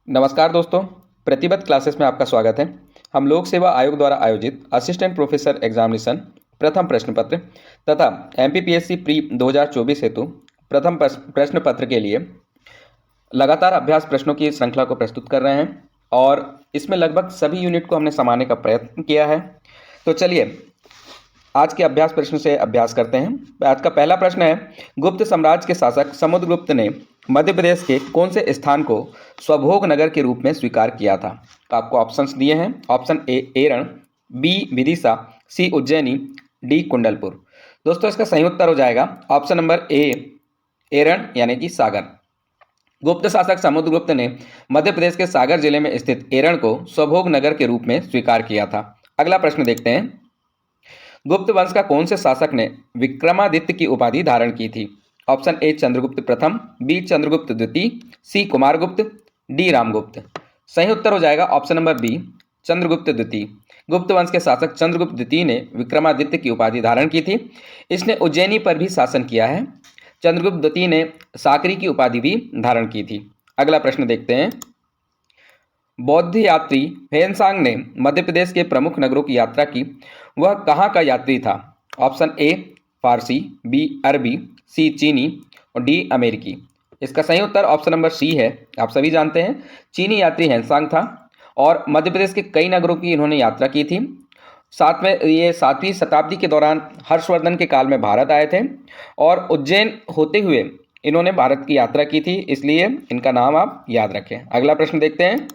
नमस्कार दोस्तों, प्रतिबद्ध क्लासेस में आपका स्वागत है। हम लोक सेवा आयोग द्वारा आयोजित असिस्टेंट प्रोफेसर एग्जामिनेशन प्रथम प्रश्न पत्र तथा एमपीपीएससी प्री 2024 हेतु प्रथम प्रश्न पत्र के लिए लगातार अभ्यास प्रश्नों की श्रृंखला को प्रस्तुत कर रहे हैं और इसमें लगभग सभी यूनिट को हमने समाने का प्रयत्न किया है। तो चलिए आज के अभ्यास प्रश्न से अभ्यास करते हैं। आज का पहला प्रश्न है, गुप्त साम्राज्य के शासक समुद्रगुप्त ने मध्य प्रदेश के कौन से स्थान को स्वभोग नगर के रूप में स्वीकार किया था। तो आपको ऑप्शंस दिए हैं। Option A Eran, B Vidisha, C Ujjaini, D Kundalpur. दोस्तों इसका सही उत्तर हो जाएगा ऑप्शन नंबर ए एरण यानी कि सागर। गुप्त शासक समुद्रगुप्त ने मध्य प्रदेश के सागर जिले में स्थित एरण को स्वभोग नगर के रूप में स्वीकार किया था। अगला प्रश्न देखते हैं, गुप्त वंश का कौन से शासक ने विक्रमादित्य की उपाधि धारण की थी। ऑप्शन ए चंद्रगुप्त प्रथम, बी चंद्रगुप्त द्वितीय, सी कुमारगुप्त, डी रामगुप्त। सही उत्तर हो जाएगा ऑप्शन नंबर बी चंद्रगुप्त द्वितीय। गुप्त वंश के शासक चंद्रगुप्त द्वितीय ने विक्रमादित्य की उपाधि धारण की थी। इसने उज्जैनी पर भी शासन किया है। चंद्रगुप्त द्वितीय ने साकरी की उपाधि भी धारण की थी। अगला प्रश्न देखते हैं, बौद्ध यात्री ह्वेनसांग ने मध्य प्रदेश के प्रमुख नगरों की यात्रा की। वह कहाँ का यात्री था। ऑप्शन ए फारसी, बी अरबी, सी चीनी और डी अमेरिकी। इसका सही उत्तर ऑप्शन नंबर सी है। आप सभी जानते हैं चीनी यात्री ह्वेनसांग था और मध्य प्रदेश के कई नगरों की इन्होंने यात्रा की थी। साथ में ये 7वीं शताब्दी के दौरान हर्षवर्धन के काल में भारत आए थे और उज्जैन होते हुए इन्होंने भारत की यात्रा की थी, इसलिए इनका नाम आप याद रखें। अगला प्रश्न देखते हैं,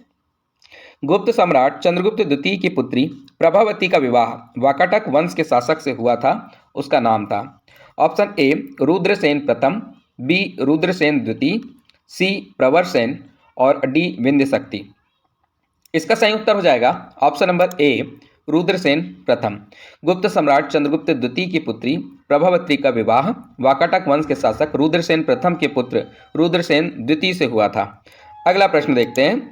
गुप्त सम्राट चंद्रगुप्त द्वितीय की पुत्री प्रभावती का विवाह वाकाटक वंश के शासक से हुआ था। उसका नाम था। ऑप्शन ए रुद्रसेन प्रथम, बी रुद्रसेन द्वितीय, सी प्रवरसेन और डी विंध्यशक्ति। इसका सही उत्तर हो जाएगा ऑप्शन नंबर ए रुद्रसेन प्रथम। गुप्त सम्राट चंद्रगुप्त द्वितीय की पुत्री प्रभावती का विवाह वाकाटक वंश के शासक रुद्रसेन प्रथम के पुत्र रुद्रसेन द्वितीय से हुआ था। अगला प्रश्न देखते हैं,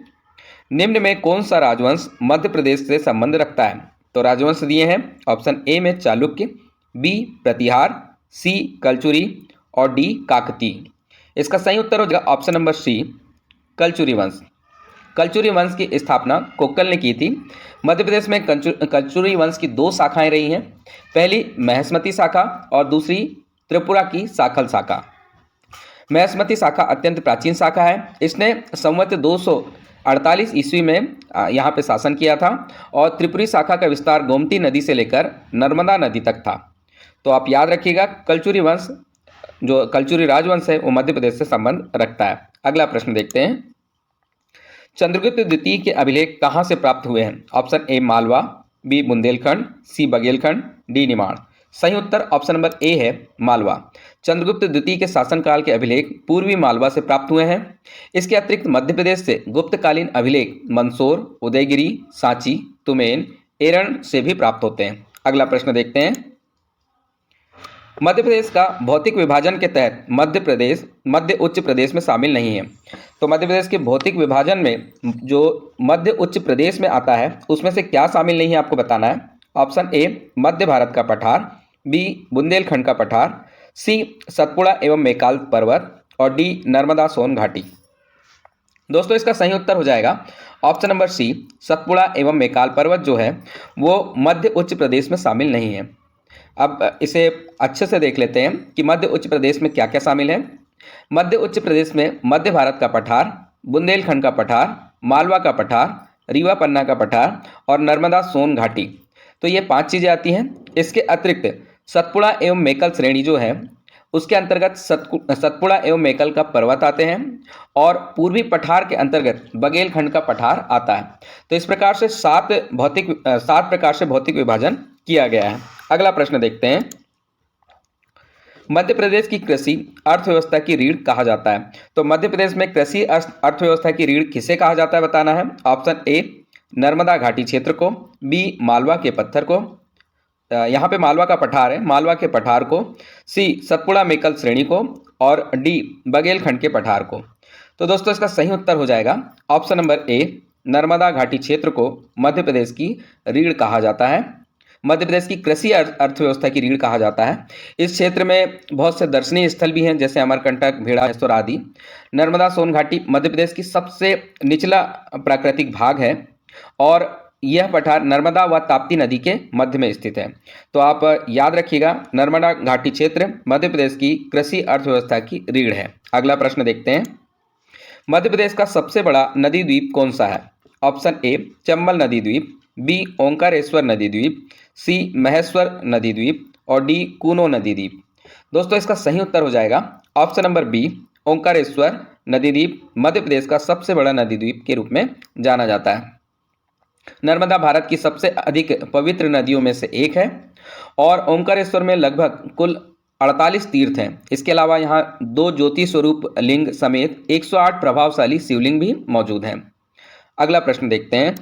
निम्न में कौन सा राजवंश मध्य प्रदेश से संबंध रखता है। तो राजवंश दिए हैं। ऑप्शन ए में चालुक्य, बी प्रतिहार, सी कलचुरी और डी काकतीय। इसका सही उत्तर हो जाएगा ऑप्शन नंबर सी कलचुरी वंश। कलचुरी वंश की स्थापना कोक्कल ने की थी। मध्य प्रदेश में कलचुरी वंश की 2 शाखाएं रही हैं। पहली महेश्मती शाखा और दूसरी त्रिपुरा की साखल शाखा। महेश्मती शाखा अत्यंत प्राचीन शाखा है। इसने संवत 248 ईस्वी में यहाँ पे शासन किया था और त्रिपुरी शाखा का विस्तार गोमती नदी से लेकर नर्मदा नदी तक था। तो आप याद रखिएगा कलचुरी वंश जो कलचुरी राजवंश है वो मध्य प्रदेश से संबंध रखता है। अगला प्रश्न देखते हैं, चंद्रगुप्त द्वितीय के अभिलेख कहाँ से प्राप्त हुए हैं। Option A Malwa, B Bundelkhand, C Baghelkhand, D Nimar. सही उत्तर ऑप्शन नंबर ए है मालवा। चंद्रगुप्त द्वितीय के शासनकाल के अभिलेख पूर्वी मालवा से प्राप्त हुए हैं। इसके अतिरिक्त मध्य प्रदेश से गुप्तकालीन अभिलेख मंदसौर, उदयगिरी, सांची, तुमेन, एरण से भी प्राप्त होते हैं। अगला प्रश्न देखते हैं, मध्य प्रदेश का भौतिक विभाजन के तहत मध्य उच्च प्रदेश में शामिल नहीं है। तो मध्य प्रदेश के भौतिक विभाजन में जो मध्य उच्च प्रदेश में आता है उसमें से क्या शामिल नहीं है आपको बताना है। ऑप्शन ए मध्य भारत का पठार, बी बुंदेलखंड का पठार, सी सतपुड़ा एवं मैकाल पर्वत और डी नर्मदा सोन घाटी। दोस्तों इसका सही उत्तर हो जाएगा ऑप्शन नंबर सी सतपुड़ा एवं मैकाल पर्वत जो है वो मध्य उच्च प्रदेश में शामिल नहीं है। अब इसे अच्छे से देख लेते हैं कि मध्य उच्च प्रदेश में क्या क्या शामिल है। मध्य उच्च प्रदेश में मध्य भारत का पठार, बुंदेलखंड का पठार, मालवा का पठार, रीवा पन्ना का पठार और नर्मदा सोन घाटी। तो ये 5 चीज़ें आती हैं। इसके अतिरिक्त सतपुड़ा एवं मैकल श्रेणी जो है उसके अंतर्गत सतपुड़ा एवं मैकल का पर्वत आते हैं और पूर्वी पठार के अंतर्गत बघेलखंड का पठार आता है। तो इस प्रकार से 7 प्रकार से भौतिक विभाजन किया गया है। अगला प्रश्न देखते हैं, मध्य प्रदेश की कृषि अर्थव्यवस्था की रीढ़ कहा जाता है। तो मध्य प्रदेश में कृषि अर्थव्यवस्था की रीढ़ किसे कहा जाता है बताना है। ऑप्शन ए नर्मदा घाटी क्षेत्र को, बी मालवा के पत्थर को, यहाँ पे मालवा का पठार है, मालवा के पठार को, सी सतपुड़ा मैकल श्रेणी को और डी बघेलखंड के पठार को। तो दोस्तों इसका सही उत्तर हो जाएगा ऑप्शन नंबर ए नर्मदा घाटी क्षेत्र को मध्य प्रदेश की रीढ़ कहा जाता है। मध्य प्रदेश की कृषि अर्थव्यवस्था की रीढ़ कहा जाता है। इस क्षेत्र में बहुत से दर्शनीय स्थल भी हैं, जैसे अमरकंटक, भेड़ासुर आदि। नर्मदा सोन घाटी मध्य प्रदेश की सबसे निचला प्राकृतिक भाग है और यह पठार नर्मदा व ताप्ती नदी के मध्य में स्थित है। तो आप याद रखिएगा, नर्मदा घाटी क्षेत्र मध्य प्रदेश की कृषि अर्थव्यवस्था की रीढ़ है। अगला प्रश्न देखते हैं, मध्य प्रदेश का सबसे बड़ा नदी द्वीप कौन सा है? ऑप्शन ए चंबल नदी द्वीप, बी ओंकारेश्वर नदी द्वीप, सी महेश्वर नदी द्वीप और डी कूनो नदी द्वीप। दोस्तों इसका सही उत्तर हो जाएगा ऑप्शन नंबर बी, ओंकारेश्वर नदी द्वीप मध्य प्रदेश का सबसे बड़ा नदी द्वीप के रूप में जाना जाता है। नर्मदा भारत की सबसे अधिक पवित्र नदियों में से एक है और ओंकारेश्वर में लगभग कुल 48 तीर्थ हैं। इसके अलावा यहाँ 2 ज्योति स्वरूप लिंग समेत 108 प्रभावशाली शिवलिंग भी मौजूद हैं। अगला प्रश्न देखते हैं,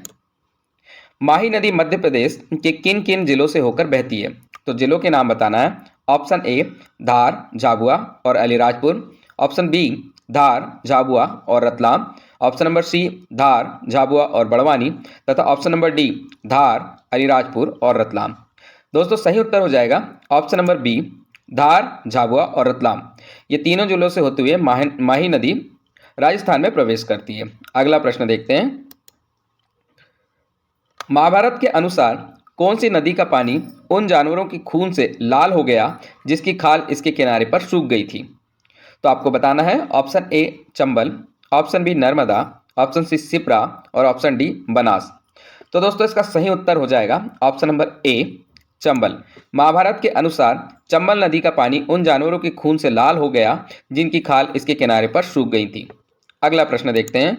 माही नदी मध्य प्रदेश के किन किन जिलों से होकर बहती है? तो जिलों के नाम बताना है। ऑप्शन ए धार, झाबुआ और अलीराजपुर, ऑप्शन बी धार, झाबुआ और रतलाम, ऑप्शन नंबर सी धार, झाबुआ और बड़वानी तथा ऑप्शन नंबर डी धार, अलीराजपुर और रतलाम। दोस्तों सही उत्तर हो जाएगा ऑप्शन नंबर बी, धार, झाबुआ और रतलाम। ये तीनों जिलों से होते हुए माही नदी राजस्थान में प्रवेश करती है। अगला प्रश्न देखते हैं, महाभारत के अनुसार कौन सी नदी का पानी उन जानवरों की खून से लाल हो गया जिसकी खाल इसके किनारे पर सूख गई थी? तो आपको बताना है option A Chambal, option B Narmada, option C Sipra और ऑप्शन डी बनास। तो दोस्तों इसका सही उत्तर हो जाएगा option number A Chambal. Mahabharat के अनुसार चंबल नदी का पानी उन जानवरों के खून से लाल हो गया जिनकी खाल इसके किनारे पर सूख गई थी। अगला प्रश्न देखते हैं,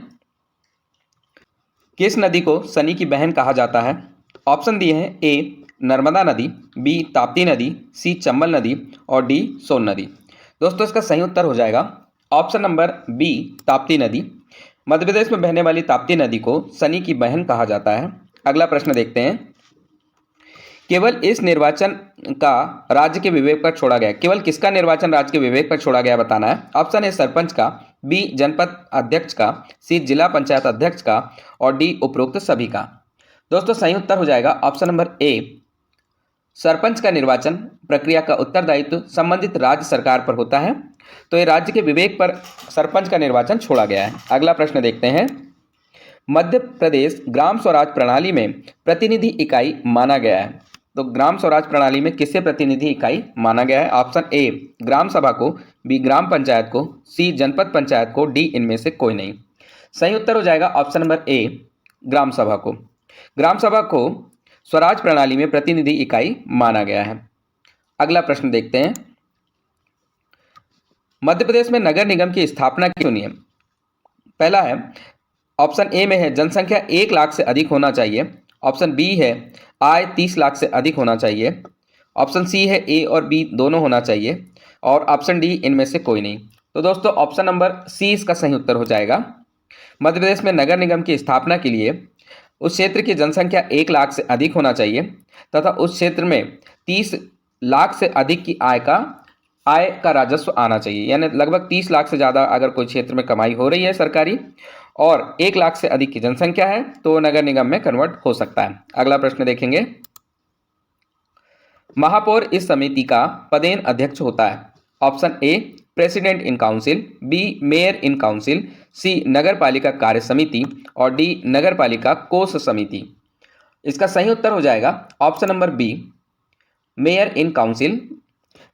किस नदी को शनि की बहन कहा जाता है? ऑप्शन दिए हैं ए नर्मदा नदी, बी ताप्ती नदी, सी चंबल नदी और डी सोन नदी। दोस्तों इसका सही उत्तर हो जाएगा ऑप्शन नंबर बी ताप्ती नदी। मध्य प्रदेश में बहने वाली ताप्ती नदी को शनि की बहन कहा जाता है। अगला प्रश्न देखते हैं, केवल इस निर्वाचन का राज्य के विवेक पर छोड़ा गया, केवल किसका निर्वाचन राज्य के विवेक पर छोड़ा गया बताना है। ऑप्शन ए सरपंच का, बी जनपद अध्यक्ष का, सी जिला पंचायत अध्यक्ष का और डी उपरोक्त सभी का। दोस्तों सही उत्तर हो जाएगा ऑप्शन नंबर ए, सरपंच का निर्वाचन प्रक्रिया का उत्तरदायित्व संबंधित राज्य सरकार पर होता है, तो ये राज्य के विवेक पर सरपंच का निर्वाचन छोड़ा गया है। अगला प्रश्न देखते हैं, मध्य प्रदेश ग्राम स्वराज प्रणाली में प्रतिनिधि इकाई माना गया है। तो ग्राम स्वराज प्रणाली में किसे प्रतिनिधि इकाई माना गया है? ऑप्शन ए ग्राम सभा को, बी ग्राम पंचायत को, सी जनपद पंचायत को, डी इनमें से कोई नहीं। सही उत्तर हो जाएगा ऑप्शन नंबर ए ग्राम सभा को। ग्राम सभा को स्वराज प्रणाली में प्रतिनिधि इकाई माना गया है। अगला प्रश्न देखते हैं, मध्य प्रदेश में नगर निगम की स्थापना की सुनिए। पहला है ऑप्शन ए में है जनसंख्या 1 लाख से अधिक होना चाहिए, ऑप्शन बी है आय 30 लाख से अधिक होना चाहिए, ऑप्शन सी है ए और बी दोनों होना चाहिए और ऑप्शन डी इनमें से कोई नहीं। तो दोस्तों ऑप्शन नंबर सी इसका सही उत्तर हो जाएगा। मध्य प्रदेश में नगर निगम की स्थापना के लिए उस क्षेत्र की जनसंख्या 1 लाख से अधिक होना चाहिए तथा उस क्षेत्र में 30 लाख से अधिक की आय का राजस्व आना चाहिए, यानी लगभग 30 लाख से ज़्यादा अगर कोई क्षेत्र में कमाई हो रही है सरकारी और 1 लाख से अधिक की जनसंख्या है तो नगर निगम में कन्वर्ट हो सकता है। अगला प्रश्न देखेंगे, महापौर इस समिति का पदेन अध्यक्ष होता है। Option A president in council, B mayor in council, C नगर पालिका कार्य समिति और डी नगर पालिका कोष समिति। इसका सही उत्तर हो जाएगा option number B mayor in council.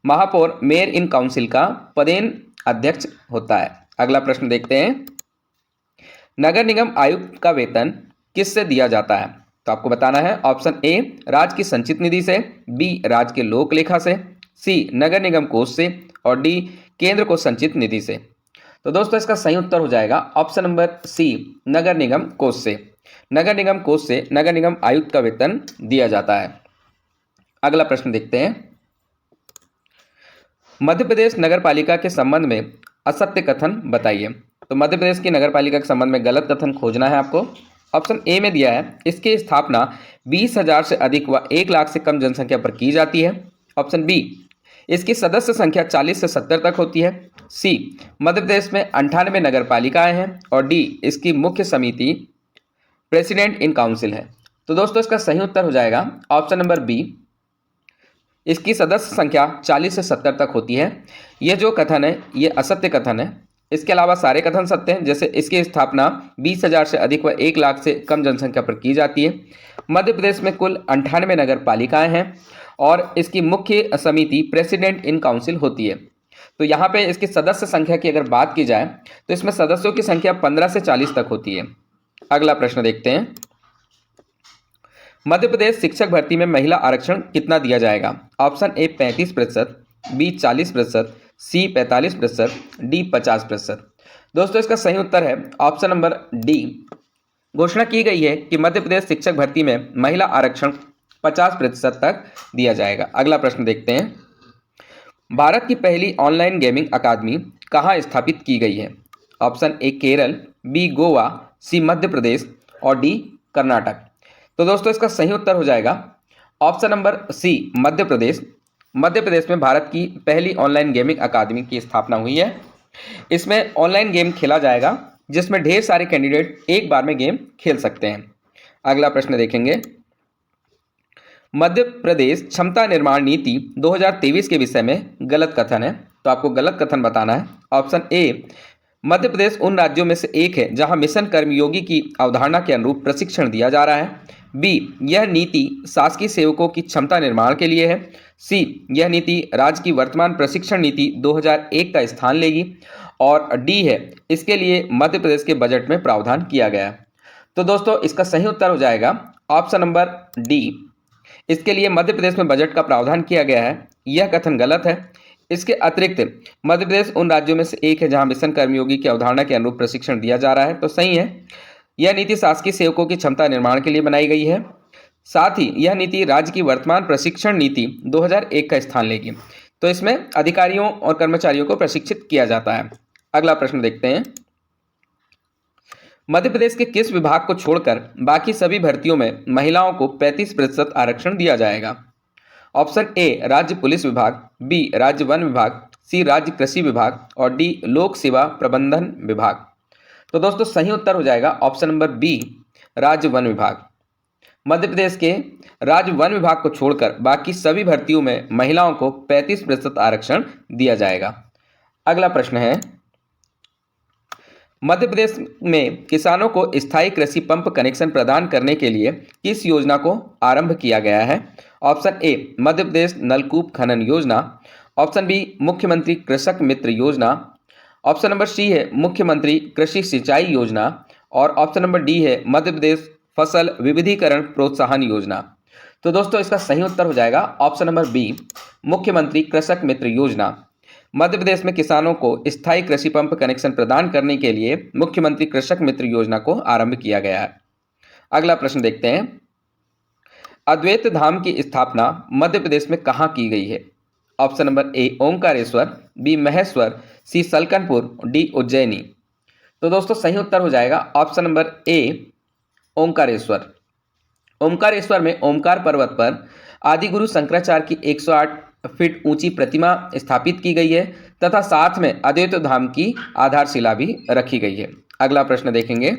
महापौर मेयर इन काउंसिल का पदेन अध्यक्ष होता है। अगला प्रश्न देखते हैं, नगर निगम आयुक्त का वेतन किससे दिया जाता है? तो आपको बताना है ऑप्शन ए राज्य की संचित निधि से, बी राज्य के लोक लेखा से, सी नगर निगम कोष से और डी केंद्र को संचित निधि से। तो दोस्तों इसका सही उत्तर हो जाएगा ऑप्शन नंबर सी नगर निगम कोष से। नगर निगम कोष से नगर निगम आयुक्त का वेतन दिया जाता है। अगला प्रश्न देखते हैं, मध्य प्रदेश नगर पालिका के संबंध में असत्य कथन बताइए। तो मध्य प्रदेश की नगर पालिका के संबंध में गलत कथन खोजना है आपको। ऑप्शन ए में दिया है इसकी स्थापना 20,000 से अधिक व 1 लाख से कम जनसंख्या पर की जाती है। ऑप्शन बी इसकी सदस्य संख्या 40 से 70 तक होती है। सी मध्य प्रदेश में 98 नगर पालिकाएं हैं और डी इसकी मुख्य समिति प्रेसिडेंट इन काउंसिल है। तो दोस्तों इसका सही उत्तर हो जाएगा ऑप्शन नंबर बी। इसकी सदस्य संख्या 40 से 70 तक होती है। यह जो कथन है ये असत्य कथन है। इसके अलावा सारे कथन सत्य हैं, जैसे इसकी स्थापना 20,000 से अधिक व 1 लाख से कम जनसंख्या पर की जाती है। मध्य प्रदेश में कुल 98 नगर पालिकाएं हैं और इसकी मुख्य समिति प्रेसिडेंट इन काउंसिल होती है। तो यहाँ पे इसकी सदस्य संख्या की अगर बात की जाए तो इसमें सदस्यों की संख्या 15 से 40 तक होती है। अगला प्रश्न देखते हैं। मध्य प्रदेश शिक्षक भर्ती में महिला आरक्षण कितना दिया जाएगा? Option A 35%, B 40%, C 45%, D 50%। दोस्तों इसका सही उत्तर है ऑप्शन नंबर डी। घोषणा की गई है कि मध्य प्रदेश शिक्षक भर्ती में महिला आरक्षण 50% तक दिया जाएगा। अगला प्रश्न देखते हैं। भारत की पहली ऑनलाइन गेमिंग अकादमी कहाँ स्थापित की गई है? Option A Kerala, B Goa, C Madhya Pradesh और डी कर्नाटक। तो दोस्तों इसका सही उत्तर हो जाएगा ऑप्शन नंबर सी मध्य प्रदेश। मध्य प्रदेश में भारत की पहली ऑनलाइन गेमिंग अकादमी की स्थापना हुई है। इसमें ऑनलाइन गेम खेला जाएगा जिसमें ढेर सारे कैंडिडेट एक बार में गेम खेल सकते हैं। अगला प्रश्न देखेंगे। मध्य प्रदेश क्षमता निर्माण नीति 2023 के विषय में गलत कथन है, तो आपको गलत कथन बताना है। ऑप्शन ए, मध्य प्रदेश उन राज्यों में से एक है जहां मिशन कर्मयोगी की अवधारणा के अनुरूप प्रशिक्षण दिया जा रहा है। बी, यह नीति शासकीय सेवकों की क्षमता निर्माण के लिए है। सी, यह नीति राज्य की वर्तमान प्रशिक्षण नीति 2001 का स्थान लेगी। और डी है, इसके लिए मध्य प्रदेश के बजट में प्रावधान किया गया है। तो दोस्तों इसका सही उत्तर हो जाएगा ऑप्शन नंबर डी। इसके लिए मध्य प्रदेश में बजट का प्रावधान किया गया है, यह कथन गलत है। इसके अतिरिक्त मध्य प्रदेश उन राज्यों में से एक है जहां मिशन कर्मयोगी की अवधारणा के अनुरूप प्रशिक्षण दिया जा रहा है, तो सही है। यह नीति शासकीय सेवकों की क्षमता निर्माण के लिए बनाई गई है। साथ ही यह नीति राज्य की वर्तमान प्रशिक्षण नीति 2001 का स्थान लेगी। तो इसमें अधिकारियों और कर्मचारियों को प्रशिक्षित किया जाता है। अगला प्रश्न देखते हैं। मध्य प्रदेश के किस विभाग को छोड़कर बाकी सभी भर्तियों में महिलाओं को 35% आरक्षण दिया जाएगा? ऑप्शन ए राज्य पुलिस विभाग, बी राज्य वन विभाग, सी राज्य कृषि विभाग और डी लोक सेवा प्रबंधन विभाग। तो दोस्तों सही उत्तर हो जाएगा ऑप्शन नंबर बी राज्य वन विभाग। मध्य प्रदेश के राज्य वन विभाग को छोड़कर बाकी सभी भर्तियों में महिलाओं को 35% आरक्षण दिया जाएगा। अगला प्रश्न है। मध्य प्रदेश में किसानों को स्थायी कृषि पंप कनेक्शन प्रदान करने के लिए किस योजना को आरंभ किया गया है? ऑप्शन ए मध्य प्रदेश नलकूप खनन योजना, ऑप्शन बी मुख्यमंत्री कृषक मित्र योजना, ऑप्शन नंबर सी है मुख्यमंत्री कृषि सिंचाई योजना और ऑप्शन नंबर डी है मध्य प्रदेश फसल विविधीकरण प्रोत्साहन योजना। तो दोस्तों इसका सही उत्तर हो जाएगा ऑप्शन नंबर बी मुख्यमंत्री कृषक मित्र योजना। मध्य प्रदेश में किसानों को स्थायी कृषि पंप कनेक्शन प्रदान करने के लिए मुख्यमंत्री कृषक मित्र योजना को आरंभ किया गया है। अगला प्रश्न देखते हैं। अद्वैत धाम की स्थापना मध्य प्रदेश में कहाँ की गई है? Option number A Omkareshwar, B Maheshwar, C Salkanpur, D Ujjaini. तो दोस्तों सही उत्तर हो जाएगा option number A Omkareshwar. Omkareshwar में ओंकार पर्वत पर आदिगुरु शंकराचार्य की 108 फीट ऊंची प्रतिमा स्थापित की गई है तथा साथ में अद्वैत धाम की आधारशिला भी रखी गई है। अगला प्रश्न देखेंगे।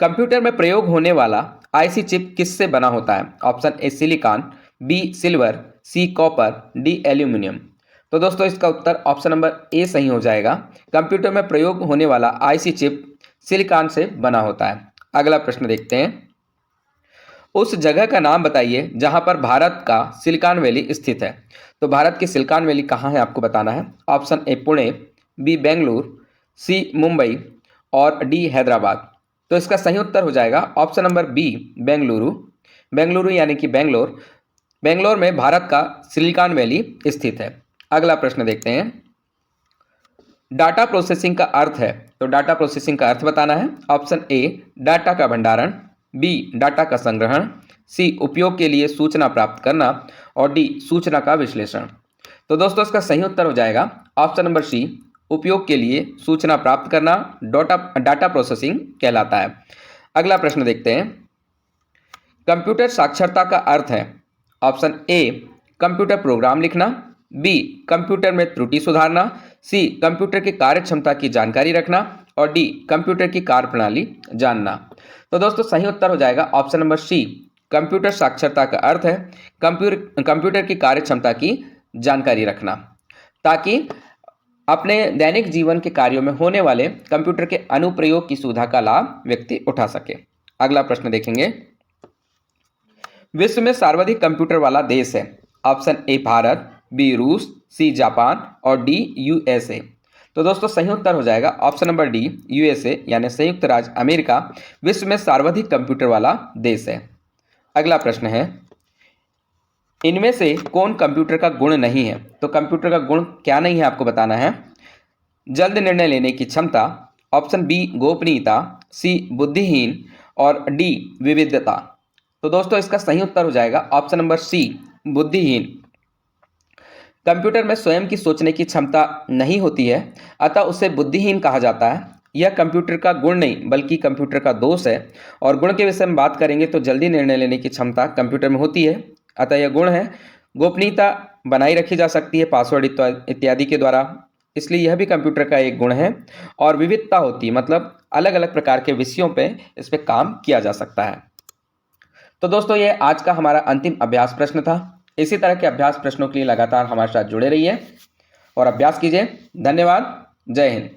कंप्यूटर में प्रयोग होने वाला आईसी चिप किससे बना होता है? Option A silicon, B silver, C copper, D aluminium. तो दोस्तों इसका उत्तर ऑप्शन नंबर ए सही हो जाएगा। कंप्यूटर में प्रयोग होने वाला आईसी चिप सिलिकॉन से बना होता है। अगला प्रश्न देखते हैं। उस जगह का नाम बताइए जहां पर भारत का सिलिकॉन वैली स्थित है। तो भारत की सिलिकॉन वैली कहाँ है आपको बताना है। Option A Pune, B Bengaluru, C Mumbai और डी हैदराबाद। तो इसका सही उत्तर हो जाएगा option number B Bengaluru. Bengaluru यानी कि बेंगलोर। बेंगलोर में भारत का सिलिकॉन वैली स्थित है। अगला प्रश्न देखते हैं। डाटा प्रोसेसिंग का अर्थ है, तो डाटा प्रोसेसिंग का अर्थ बताना है। ऑप्शन ए डाटा का भंडारण, बी डाटा का संग्रहण, सी उपयोग के लिए सूचना प्राप्त करना और डी सूचना का विश्लेषण। तो दोस्तों इसका सही उत्तर हो जाएगा ऑप्शन नंबर सी उपयोग के लिए सूचना प्राप्त करना डाटा प्रोसेसिंग कहलाता है। अगला प्रश्न देखते हैं। कंप्यूटर साक्षरता का अर्थ है। ऑप्शन ए कंप्यूटर प्रोग्राम लिखना, बी कंप्यूटर में त्रुटि सुधारना, सी कंप्यूटर की कार्यक्षमता की जानकारी रखना और डी कंप्यूटर की कार्यप्रणाली जानना। तो दोस्तों सही उत्तर हो जाएगा ऑप्शन नंबर सी, कंप्यूटर साक्षरता का अर्थ है कंप्यूटर की कार्य क्षमता की जानकारी रखना, ताकि अपने दैनिक जीवन के कार्यों में होने वाले कंप्यूटर के अनुप्रयोग की सुविधा का लाभ व्यक्ति उठा सके। अगला प्रश्न देखेंगे, विश्व में सर्वाधिक कंप्यूटर वाला देश है। ऑप्शन ए भारत, बी रूस, सी जापान और डी यूएसए। तो दोस्तों सही उत्तर हो जाएगा ऑप्शन नंबर डी, यूएसए यानी संयुक्त राज्य अमेरिका विश्व में सर्वाधिक कंप्यूटर वाला देश है। अगला प्रश्न है, इनमें से कौन कंप्यूटर का गुण नहीं है? तो कंप्यूटर का गुण क्या नहीं है आपको बताना है। जल्द निर्णय लेने की क्षमता, ऑप्शन बी गोपनीयता, सी बुद्धिहीन और डी विविधता। तो दोस्तों इसका सही उत्तर हो जाएगा ऑप्शन नंबर सी, बुद्धिहीन। कंप्यूटर में स्वयं की सोचने की क्षमता नहीं होती है, अतः उसे बुद्धिहीन कहा जाता है। यह कंप्यूटर का गुण नहीं बल्कि कंप्यूटर का दोष है। और गुण के विषय में बात करेंगे तो जल्दी निर्णय लेने की क्षमता कंप्यूटर में होती है, अतः यह गुण है। गोपनीयता बनाई रखी जा सकती है पासवर्ड इत्यादि के द्वारा, इसलिए यह भी कंप्यूटर का एक गुण है। और विविधता होती है, मतलब अलग अलग प्रकार के विषयों पे इस पर काम किया जा सकता है। तो दोस्तों ये आज का हमारा अंतिम अभ्यास प्रश्न था। इसी तरह के अभ्यास प्रश्नों के लिए लगातार हमारे साथ जुड़े रहिए और अभ्यास कीजिए। धन्यवाद। जय हिंद।